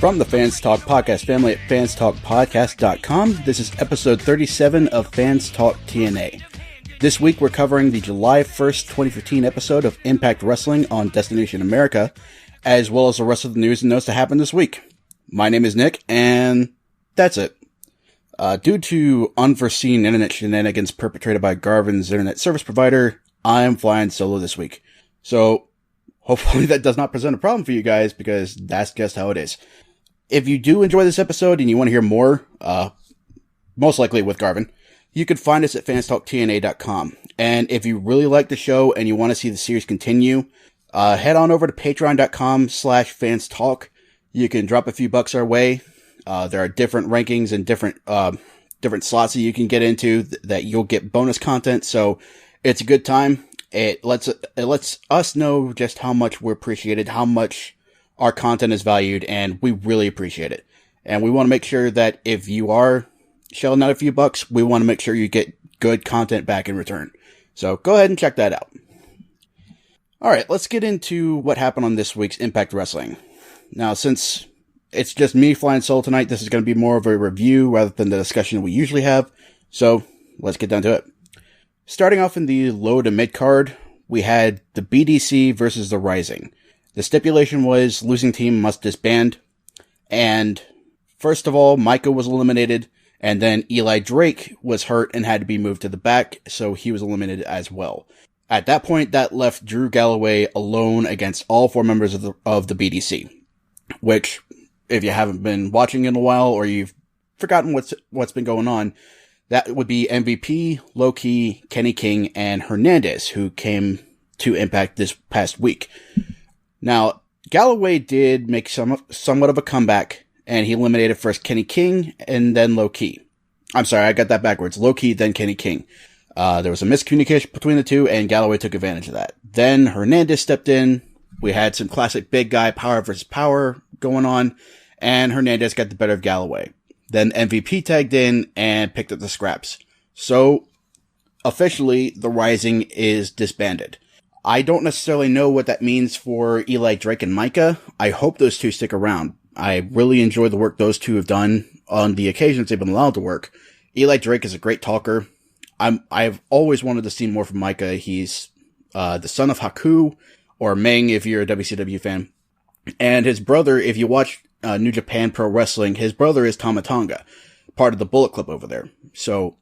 From the Fans Talk Podcast family at fanstalkpodcast.com, this is episode 37 of Fans Talk TNA. This week we're covering the July 1st, 2015 episode of Impact Wrestling on Destination America, as well as the rest of the news and notes that happened this week. My name is Nick, and that's it. Due to unforeseen internet shenanigans perpetrated by Garvin's internet service provider, I'm flying solo this week. So, hopefully that does not present a problem for you guys, because that's just how it is. If you do enjoy this episode and you want to hear more, most likely with Garvin, you can find us at fanstalktna.com. And if you really like the show and you want to see the series continue, head on over to patreon.com/fanstalk. You can drop a few bucks our way. There are different rankings and different slots that you can get into that you'll get bonus content. So it's a good time. It lets us know just how much we're appreciated, how much our content is valued, and we really appreciate it. And we want to make sure that if you are shelling out a few bucks, we want to make sure you get good content back in return. So go ahead and check that out. Alright, let's get into what happened on this week's Impact Wrestling. Now, since it's just me flying solo tonight, this is going to be more of a review rather than the discussion we usually have. So let's get down to it. Starting off in the low to mid card, we had the BDC versus the Rising. The stipulation was losing team must disband. And first of all, Micah was eliminated, and then Eli Drake was hurt and had to be moved to the back, so he was eliminated as well. At that point, that left Drew Galloway alone against all four members of the BDC, which, if you haven't been watching in a while or you've forgotten what's been going on, that would be MVP, Low-Key, Kenny King, and Hernandez, who came to Impact this past week. Now, Galloway did make somewhat of a comeback, and he eliminated first Kenny King and then Low-Key. I'm sorry, I got that backwards. Low-Key, then Kenny King. There was a miscommunication between the two, and Galloway took advantage of that. Then Hernandez stepped in. We had some classic big guy power versus power going on, and Hernandez got the better of Galloway. Then MVP tagged in and picked up the scraps. So, officially, the Rising is disbanded. I don't necessarily know what that means for Eli Drake and Micah. I hope those two stick around. I really enjoy the work those two have done on the occasions they've been allowed to work. Eli Drake is a great talker. I've always wanted to see more from Micah. He's the son of Haku, or Meng if you're a WCW fan. And his brother, if you watch New Japan Pro Wrestling, his brother is Tama Tonga, part of the Bullet Club over there. So,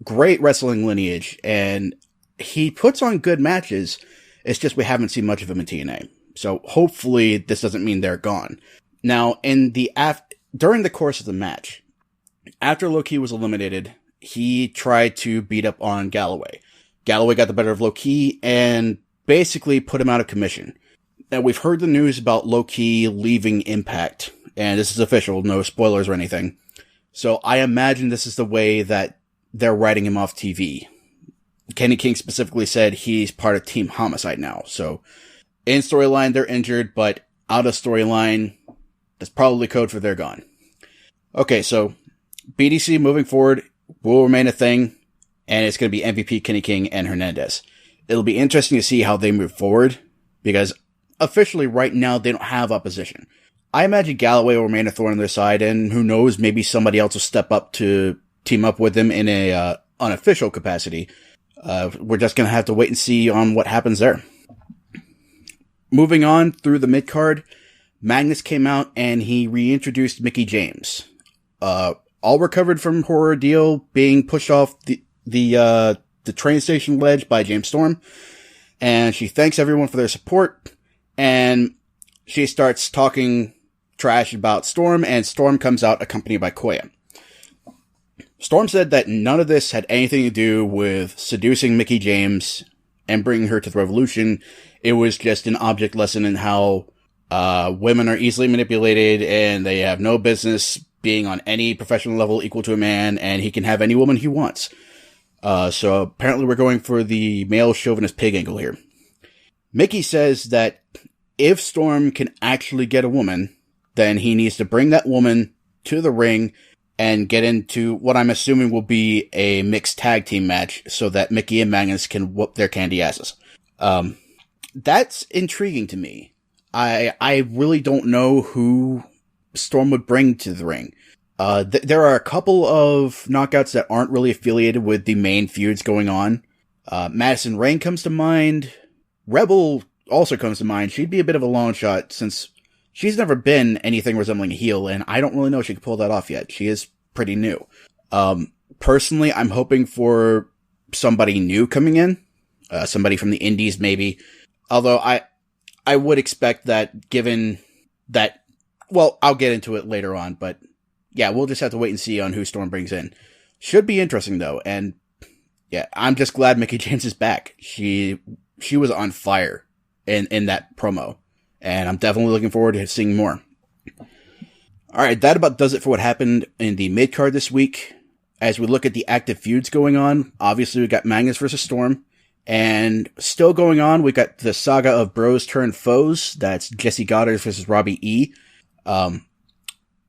great wrestling lineage, and he puts on good matches. It's just we haven't seen much of him in TNA. So, hopefully, this doesn't mean they're gone. Now, during the course of the match, after Low-Key was eliminated, he tried to beat up on Galloway. Galloway got the better of Low-Key and basically put him out of commission. Now, we've heard the news about Low-Key leaving Impact, and this is official, no spoilers or anything. So I imagine this is the way that they're writing him off TV. Kenny King specifically said he's part of Team Homicide now. So in storyline, they're injured, but out of storyline, that's probably code for they're gone. Okay, so BDC moving forward will remain a thing, and it's going to be MVP, Kenny King, and Hernandez. It'll be interesting to see how they move forward, because officially right now they don't have opposition. I imagine Galloway will remain a thorn on their side, and who knows, maybe somebody else will step up to team up with them in a unofficial capacity. We're just going to have to wait and see on what happens there. Moving on through the mid-card, Magnus came out and he reintroduced Mickie James. All recovered from her ordeal being pushed off the train station ledge by James Storm. And she thanks everyone for their support. And she starts talking trash about Storm, and Storm comes out accompanied by Koya. Storm said that none of this had anything to do with seducing Mickie James and bringing her to the Revolution. It was just an object lesson in how women are easily manipulated and they have no business being on any professional level equal to a man, and he can have any woman he wants. So apparently we're going for the male chauvinist pig angle here. Mickie says that if Storm can actually get a woman, then he needs to bring that woman to the ring and get into what I'm assuming will be a mixed tag team match so that Mickie and Magnus can whoop their candy asses. That's intriguing to me. I really don't know who Storm would bring to the ring. There are a couple of knockouts that aren't really affiliated with the main feuds going on. Madison Rayne comes to mind. Rebel also comes to mind. She'd be a bit of a long shot since she's never been anything resembling a heel, and I don't really know if she can pull that off yet. She is pretty new. Personally, I'm hoping for somebody new coming in. Somebody from the indies, maybe. Although I would expect that, given that, well, I'll get into it later on, but yeah, we'll just have to wait and see on who Storm brings in. Should be interesting, though, and yeah, I'm just glad Mickie James is back. She was on fire in that promo, and I'm definitely looking forward to seeing more. Alright, that about does it for what happened in the mid-card this week. As we look at the active feuds going on, obviously we got Magnus versus Storm, and still going on, we got the saga of bros turned foes. That's Jesse Goddard versus Robbie E.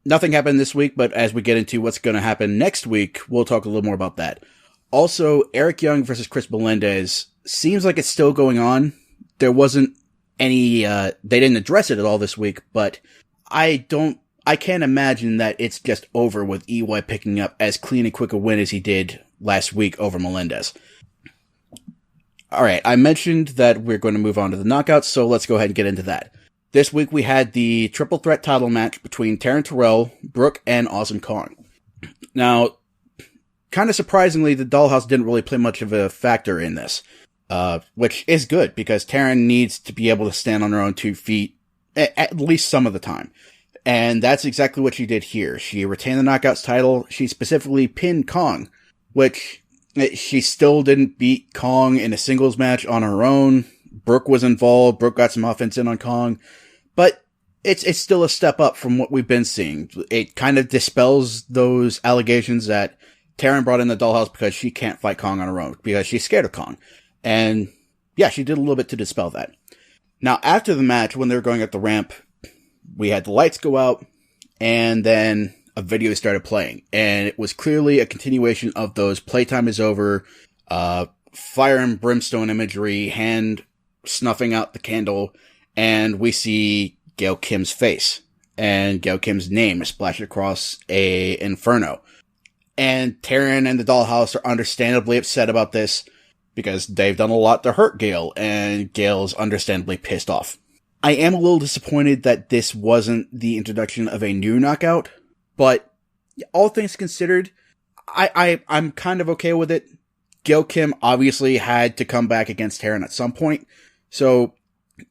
Nothing happened this week, but as we get into what's going to happen next week, we'll talk a little more about that. Also, Eric Young versus Chris Melendez seems like it's still going on. There wasn't any, they didn't address it at all this week, but I can't imagine that it's just over with EY picking up as clean and quick a win as he did last week over Melendez. Alright, I mentioned that we're going to move on to the knockouts, so let's go ahead and get into that. This week we had the triple threat title match between Taryn Terrell, Brooke, and Awesome Kong. Now, kind of surprisingly, the Dollhouse didn't really play much of a factor in this, which is good, because Taryn needs to be able to stand on her own 2 feet at least some of the time. And that's exactly what she did here. She retained the Knockouts title. She specifically pinned Kong, which she still didn't beat Kong in a singles match on her own. Brooke was involved. Brooke got some offense in on Kong. But it's still a step up from what we've been seeing. It kind of dispels those allegations that Taryn brought in the Dollhouse because she can't fight Kong on her own, because she's scared of Kong. And yeah, she did a little bit to dispel that. Now, after the match, when they were going up the ramp, we had the lights go out, and then a video started playing, and it was clearly a continuation of those playtime is over, fire and brimstone imagery, hand snuffing out the candle, and we see Gail Kim's face, and Gail Kim's name is splashed across a inferno. And Taryn and the Dollhouse are understandably upset about this, because they've done a lot to hurt Gail, and Gail's understandably pissed off. I am a little disappointed that this wasn't the introduction of a new knockout, but all things considered, I'm kind of okay with it. Gail Kim obviously had to come back against Taryn at some point, so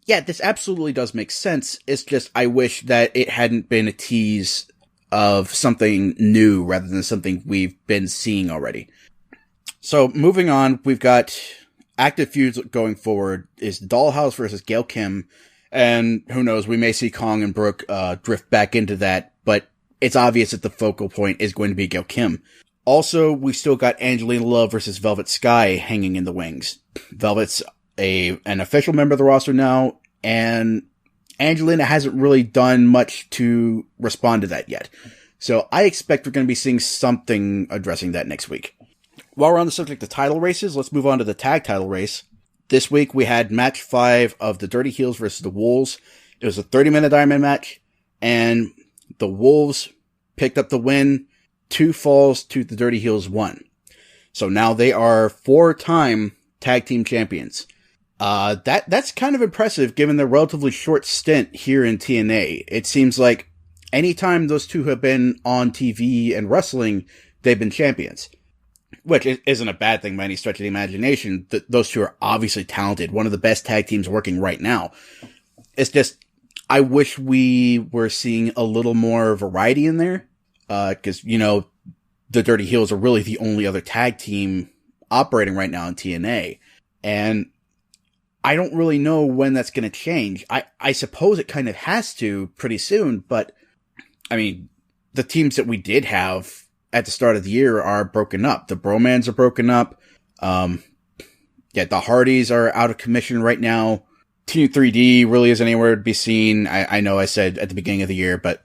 yeah, this absolutely does make sense. It's just I wish that it hadn't been a tease of something new rather than something we've been seeing already. So moving on, we've got active feuds going forward is Dollhouse versus Gail Kim. And who knows, we may see Kong and Brooke drift back into that, but it's obvious that the focal point is going to be Gail Kim. Also, we still got Angelina Love versus Velvet Sky hanging in the wings. Velvet's an official member of the roster now, and Angelina hasn't really done much to respond to that yet. So I expect we're going to be seeing something addressing that next week. While we're on the subject of title races, let's move on to the tag title race. This week we had match 5 of the Dirty Heels versus the Wolves. It was a 30-minute Iron Man match, and the Wolves picked up the win. 2 falls to the Dirty Heels 1. So now they are 4-time tag team champions. That's kind of impressive given their relatively short stint here in TNA. It seems like anytime those two have been on TV and wrestling, they've been champions. Which isn't a bad thing by any stretch of the imagination. Those two are obviously talented. One of the best tag teams working right now. It's just, I wish we were seeing a little more variety in there. Cause, you know, the Dirty Heels are really the only other tag team operating right now in TNA. And I don't really know when that's going to change. I suppose it kind of has to pretty soon, but I mean, the teams that we did have at the start of the year are broken up. The Bromans are broken up. The Hardys are out of commission right now. Team 3D really isn't anywhere to be seen. I know I said at the beginning of the year, but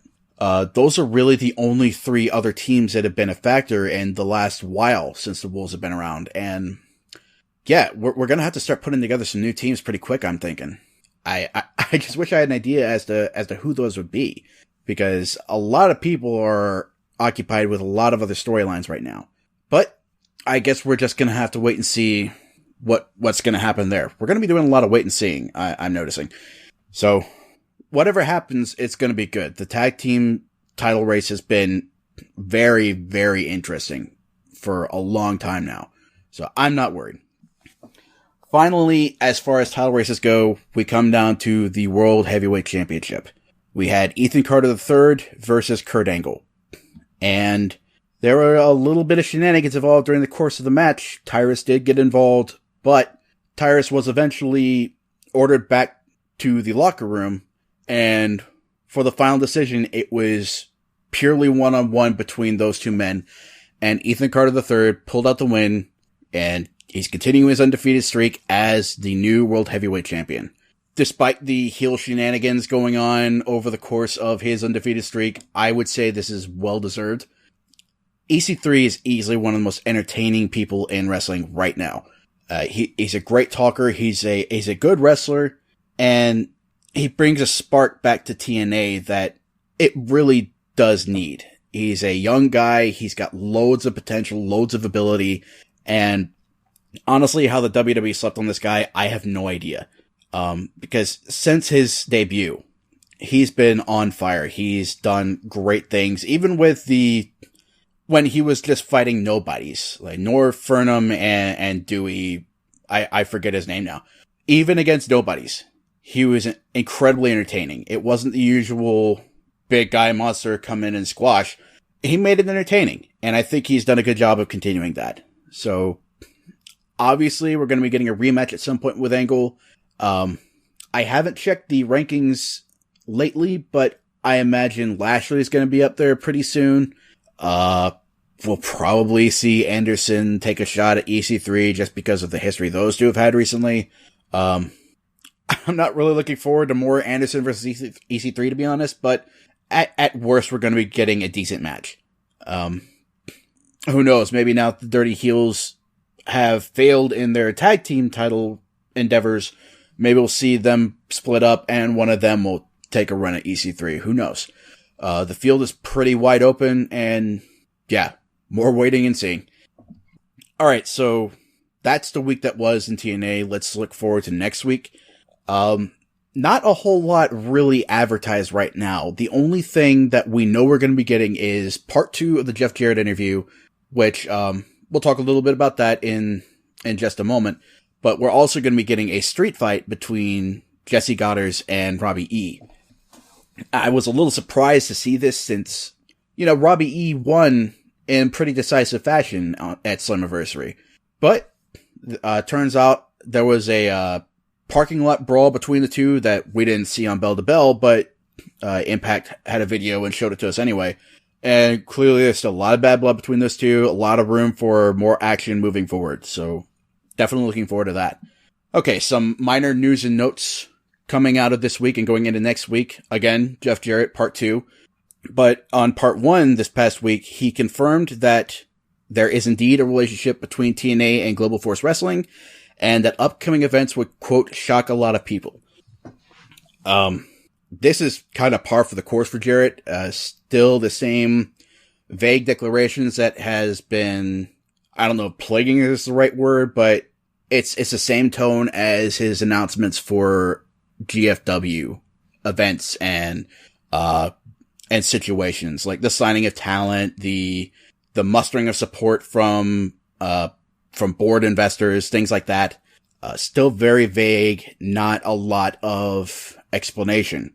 those are really the only 3 other teams that have been a factor in the last while since the Wolves have been around. And yeah, we're gonna have to start putting together some new teams pretty quick, I'm thinking. I just wish I had an idea as to who those would be. because a lot of people are occupied with a lot of other storylines right now. But I guess we're just going to have to wait and see what's going to happen there. We're going to be doing a lot of wait and seeing, I'm noticing. So whatever happens, it's going to be good. The tag team title race has been very, very interesting for a long time now. So I'm not worried. Finally, as far as title races go, we come down to the World Heavyweight Championship. We had Ethan Carter III versus Kurt Angle. And there were a little bit of shenanigans involved during the course of the match. Tyrus did get involved, but Tyrus was eventually ordered back to the locker room. And for the final decision, it was purely one-on-one between those two men. And Ethan Carter III pulled out the win, and he's continuing his undefeated streak as the new World Heavyweight Champion. Despite the heel shenanigans going on over the course of his undefeated streak, I would say this is well-deserved. EC3 is easily one of the most entertaining people in wrestling right now. He's a great talker, he's a good wrestler, and he brings a spark back to TNA that it really does need. He's a young guy, he's got loads of potential, loads of ability, and honestly, how the WWE slept on this guy, I have no idea. Because since his debut, he's been on fire. He's done great things, even with when he was just fighting nobodies, like Nor Furnham and Dewey, I forget his name now. Even against nobodies, he was incredibly entertaining. It wasn't the usual big guy monster come in and squash. He made it entertaining, and I think he's done a good job of continuing that. So, obviously, we're going to be getting a rematch at some point with Angle. I haven't checked the rankings lately, but I imagine Lashley's going to be up there pretty soon. We'll probably see Anderson take a shot at EC3 just because of the history those two have had recently. I'm not really looking forward to more Anderson versus EC3, to be honest, but at worst, we're going to be getting a decent match. Who knows? Maybe now the Dirty Heels have failed in their tag team title endeavors. Maybe we'll see them split up and one of them will take a run at EC3. Who knows? The field is pretty wide open, and yeah, more waiting and seeing. Alright, so that's the week that was in TNA. Let's look forward to next week. Not a whole lot really advertised right now. The only thing that we know we're going to be getting is part 2 of the Jeff Jarrett interview, which, we'll talk a little bit about that in just a moment. But we're also going to be getting a street fight between Jesse Goddard and Robbie E. I was a little surprised to see this since, Robbie E won in pretty decisive fashion at Slammiversary. But, turns out there was a, parking lot brawl between the two that we didn't see on Bell to Bell, but, Impact had a video and showed it to us anyway. And clearly there's still a lot of bad blood between those two, a lot of room for more action moving forward. So, definitely looking forward to that. Okay, some minor news and notes coming out of this week and going into next week. Again, Jeff Jarrett, part 2. But on part 1 this past week, he confirmed that there is indeed a relationship between TNA and Global Force Wrestling, and that upcoming events would, quote, shock a lot of people. This is kind of par for the course for Jarrett. Still the same vague declarations that has been, I don't know if plaguing is the right word, but it's the same tone as his announcements for GFW events and situations, like the signing of talent, the mustering of support from board investors, things like that. Still very vague, not a lot of explanation.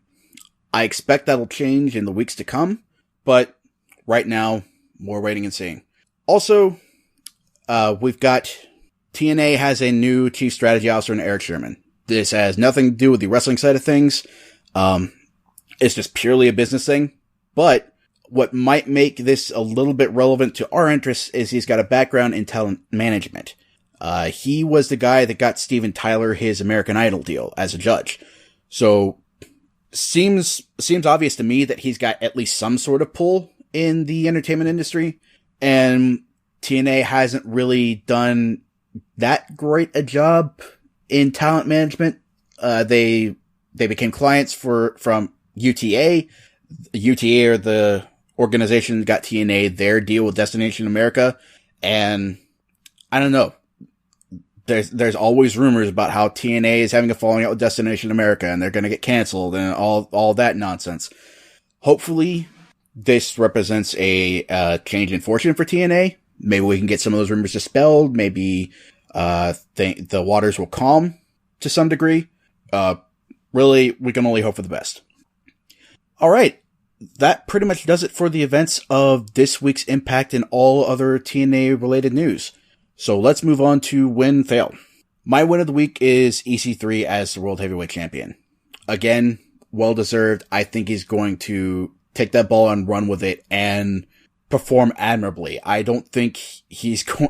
I expect that'll change in the weeks to come, but right now, more waiting and seeing. Also, we've got TNA has a new chief strategy officer in Eric Sherman. This has nothing to do with the wrestling side of things. It's just purely a business thing. But what might make this a little bit relevant to our interests is he's got a background in talent management. He was the guy that got Steven Tyler his American Idol deal as a judge. So, seems obvious to me that he's got at least some sort of pull in the entertainment industry. And TNA hasn't really done that great a job in talent management. They became clients from UTA. UTA, or the organization got TNA their deal with Destination America, and I don't know. There's always rumors about how TNA is having a falling out with Destination America and they're going to get canceled and all that nonsense. Hopefully, this represents a change in fortune for TNA. Maybe we can get some of those rumors dispelled. Maybe the waters will calm to some degree. Really, we can only hope for the best. All right. That pretty much does it for the events of this week's Impact and all other TNA-related news. So let's move on to win, fail. My win of the week is EC3 as the World Heavyweight Champion. Again, well-deserved. I think he's going to take that ball and run with it and perform admirably. I don't think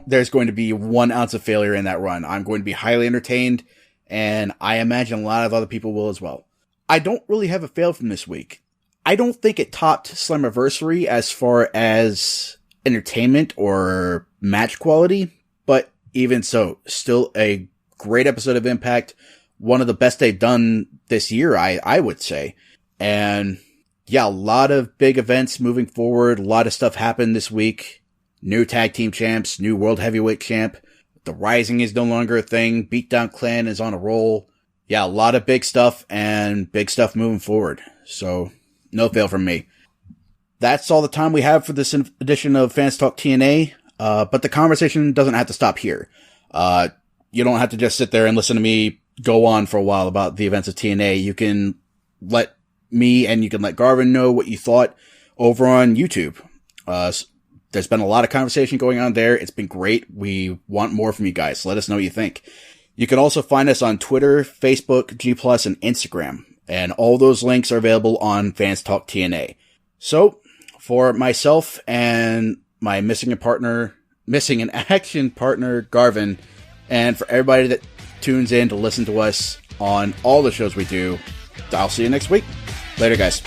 there's going to be 1 ounce of failure in that run. I'm going to be highly entertained, and I imagine a lot of other people will as well. I don't really have a fail from this week. I don't think it topped Slammiversary as far as entertainment or match quality, but even so, still a great episode of Impact. One of the best they've done this year, I would say. And yeah, a lot of big events moving forward. A lot of stuff happened this week. New tag team champs, new world heavyweight champ. The Rising is no longer a thing. Beatdown Clan is on a roll. Yeah, a lot of big stuff and big stuff moving forward. So, no fail from me. That's all the time we have for this edition of Fans Talk TNA. But the conversation doesn't have to stop here. You don't have to just sit there and listen to me go on for a while about the events of TNA. You can let me and you can let Garvin know what you thought over on YouTube. There's been a lot of conversation going on there. It's been great. We want more from you guys. Let us know what you think. You can also find us on Twitter, Facebook, G+, and Instagram. And all those links are available on Fans Talk TNA. So, for myself and my missing in action partner, Garvin, and for everybody that tunes in to listen to us on all the shows we do, I'll see you next week. Later, guys.